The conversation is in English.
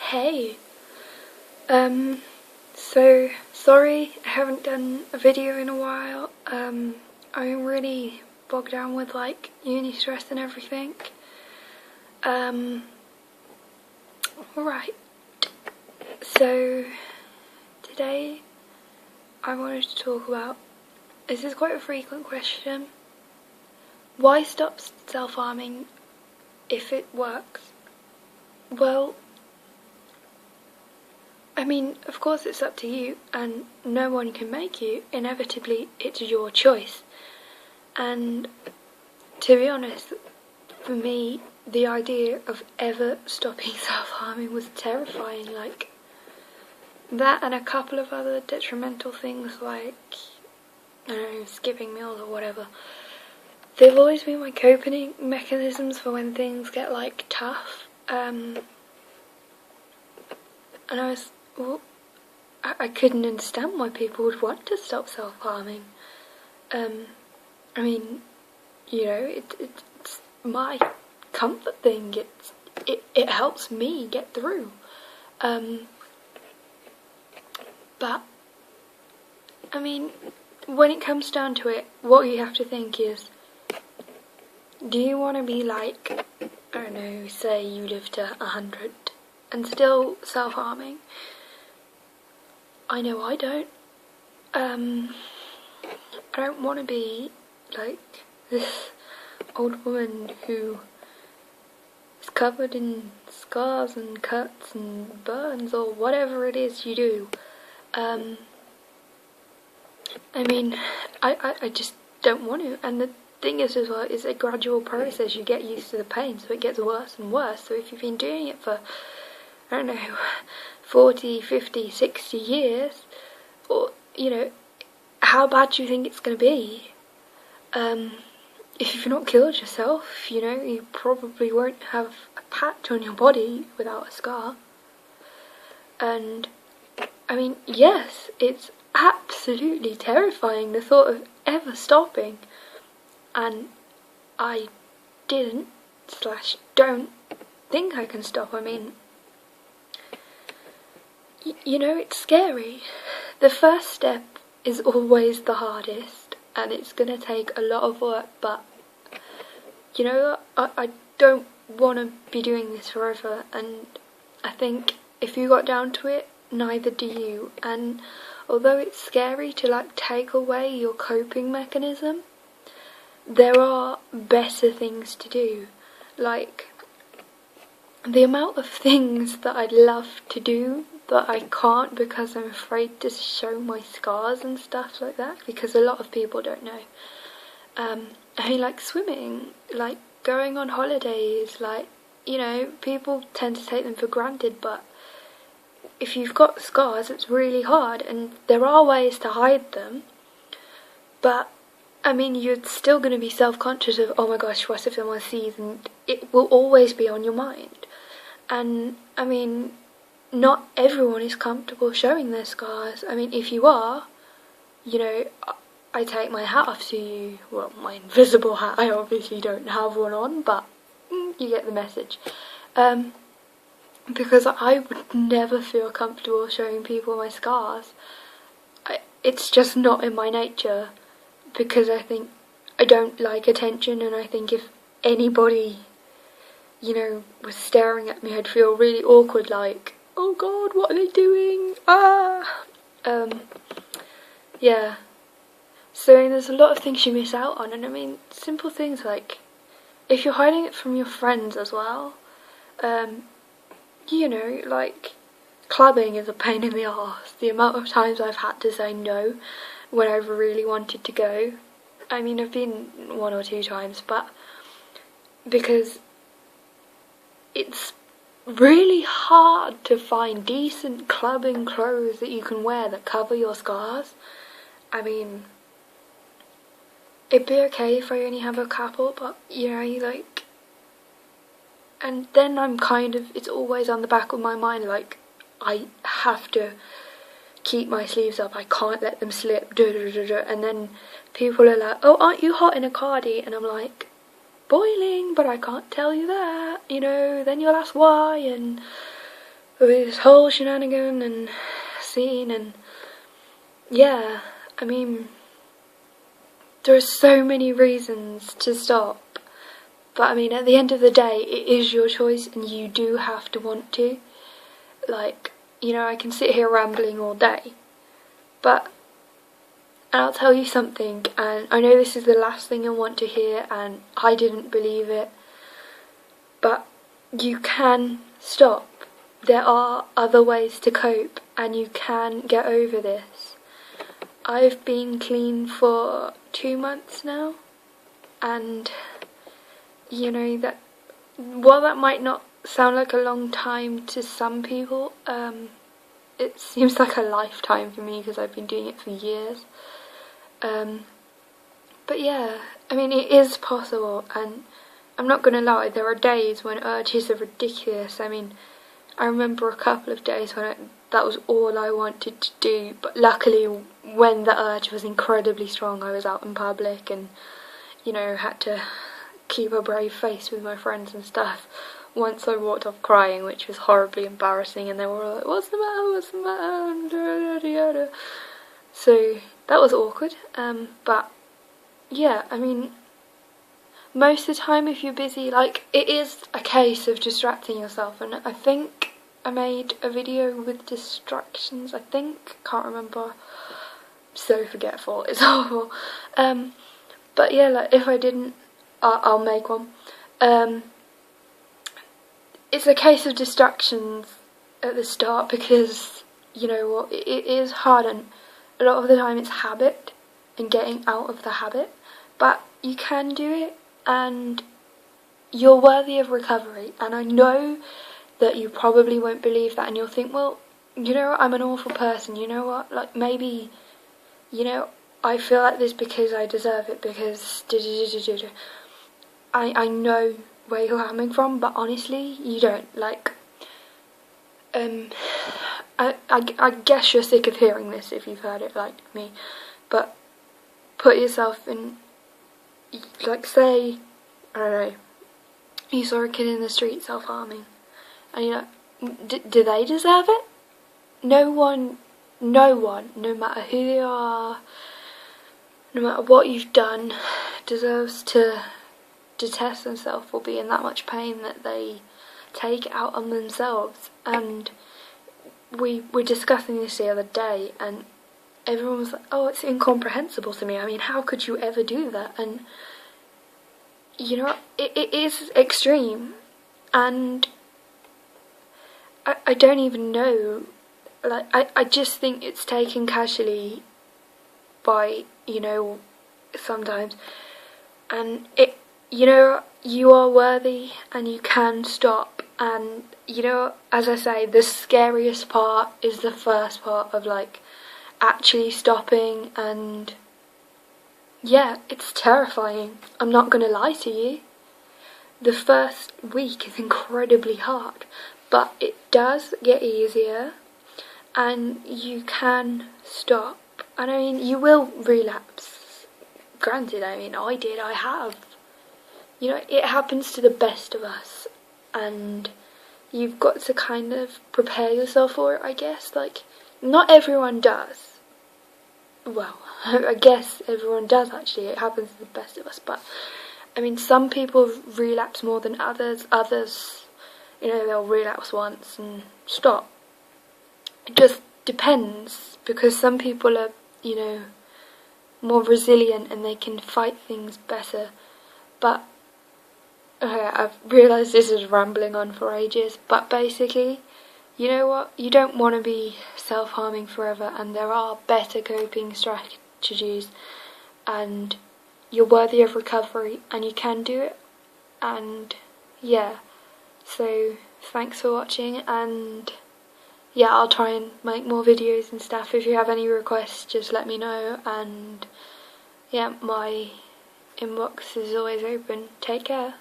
Hey, so sorry I haven't done a video in a while. I'm really bogged down with like uni stress and everything. Right. So today I wanted to talk about, this is quite a frequent question, why stop self-harming if it works? Well, I mean, of course it's up to you, and no one can make you. Inevitably, it's your choice. And to be honest, for me, the idea of ever stopping self-harming was terrifying. Like, that and a couple of other detrimental things like, I don't know, skipping meals or whatever. They've always been my coping mechanisms for when things get, like, tough. And I couldn't understand why people would want to stop self-harming. I mean, you know, it's my comfort thing. It helps me get through. But I mean, when it comes down to it, what you have to think is, do you want to be like, I don't know, say you live to 100 and still self-harming? I know I don't. I don't want to be like this old woman who is covered in scars and cuts and burns or whatever it is you do. I mean, I just don't want to. And the thing is as well, it's a gradual process. You get used to the pain, so it gets worse and worse. So if you've been doing it for, I don't know, 40, 50, 60 years, or, you know, how bad do you think it's going to be? If you've not killed yourself, you know, you probably won't have a patch on your body without a scar. And, I mean, yes, it's absolutely terrifying, the thought of ever stopping. And I don't think I can stop. I mean, you know, it's scary. The first step is always the hardest, and it's going to take a lot of work, but, you know, I don't want to be doing this forever, and I think if you got down to it, neither do you. And although it's scary to, like, take away your coping mechanism, there are better things to do. Like, the amount of things that I'd love to do that I can't because I'm afraid to show my scars and stuff like that, because a lot of people don't know. I mean, like swimming, like going on holidays, like, you know, people tend to take them for granted, but if you've got scars, it's really hard, and there are ways to hide them, but I mean, you're still going to be self-conscious of, oh my gosh, what if someone sees, and it will always be on your mind. And I mean, not everyone is comfortable showing their scars. I mean, if you are, you know, I take my hat off to you. Well, my invisible hat, I obviously don't have one on, but you get the message. Because I would never feel comfortable showing people my scars. It's just not in my nature, because I think I don't like attention, and I think if anybody, you know, was staring at me, I'd feel really awkward, like, oh god, what are they doing? Yeah. So there's a lot of things you miss out on, and I mean, simple things like, if you're hiding it from your friends as well, you know, like, clubbing is a pain in the arse. The amount of times I've had to say no when I've really wanted to go. I mean, I've been 1 or 2 times, but because it's really hard to find decent clubbing clothes that you can wear that cover your scars. I mean, it'd be okay if I only have a couple, but, you know, like, and then I'm kind of, it's always on the back of my mind, like, I have to keep my sleeves up, I can't let them slip, and then people are like, oh, aren't you hot in a cardi? And I'm like, boiling, but I can't tell you that, you know, then you'll ask why, and with this whole shenanigan and scene, and yeah, I mean, there are so many reasons to stop, but I mean, at the end of the day, it is your choice and you do have to want to. Like, you know, I can sit here rambling all day, but I'll tell you something, and I know this is the last thing I want to hear, and I didn't believe it, but you can stop. There are other ways to cope, and you can get over this. I've been clean for 2 months now, and you know that while that might not sound like a long time to some people, it seems like a lifetime for me because I've been doing it for years. But yeah, I mean, it is possible, and I'm not gonna lie, there are days when urges are ridiculous. I mean, I remember a couple of days when that was all I wanted to do, but luckily when the urge was incredibly strong, I was out in public and, you know, had to keep a brave face with my friends and stuff. Once I walked off crying, which was horribly embarrassing, and they were all like, what's the matter, what's the matter? So that was awkward, but yeah, I mean, most of the time if you're busy, like, it is a case of distracting yourself, and I think I made a video with distractions, I think, can't remember, I'm so forgetful, it's awful, but yeah, like, if I didn't, I'll make one. It's a case of distractions at the start because, you know what, it is hard, and a lot of the time it's habit and getting out of the habit, but you can do it, and you're worthy of recovery. And I know that you probably won't believe that, and you'll think, well, you know what, I'm an awful person, you know what, like, maybe, you know, I feel like this because I deserve it, because I know where you're coming from, but honestly, you don't. Like, I guess you're sick of hearing this if you've heard it like me, but put yourself in, like, say, I don't know, you saw a kid in the street self-harming, and you're like, do they deserve it? No one, no matter who they are, no matter what you've done, deserves to detest themselves or be in that much pain that they take it out on themselves. And we were discussing this the other day, and everyone was like, oh, it's incomprehensible to me. I mean, how could you ever do that? And, you know, it is extreme, and I don't even know, like, I just think it's taken casually by, you know, sometimes, and it, you know, you are worthy and you can stop. And, you know, as I say, the scariest part is the first part of, like, actually stopping, and yeah, it's terrifying. I'm not gonna lie to you. The first week is incredibly hard, but it does get easier and you can stop. And I mean, you will relapse. Granted, I mean, I have. You know, it happens to the best of us, and you've got to kind of prepare yourself for it, I guess. Like, not everyone does. Well, I guess everyone does, actually. It happens to the best of us, but I mean, some people relapse more than others. Others, you know, they'll relapse once and stop. It just depends, because some people are, you know, more resilient and they can fight things better. But okay, I've realised this is rambling on for ages, but basically, you know what, you don't want to be self-harming forever, and there are better coping strategies, and you're worthy of recovery, and you can do it. And yeah, so thanks for watching, and yeah, I'll try and make more videos and stuff. If you have any requests, just let me know, and yeah, my inbox is always open. Take care.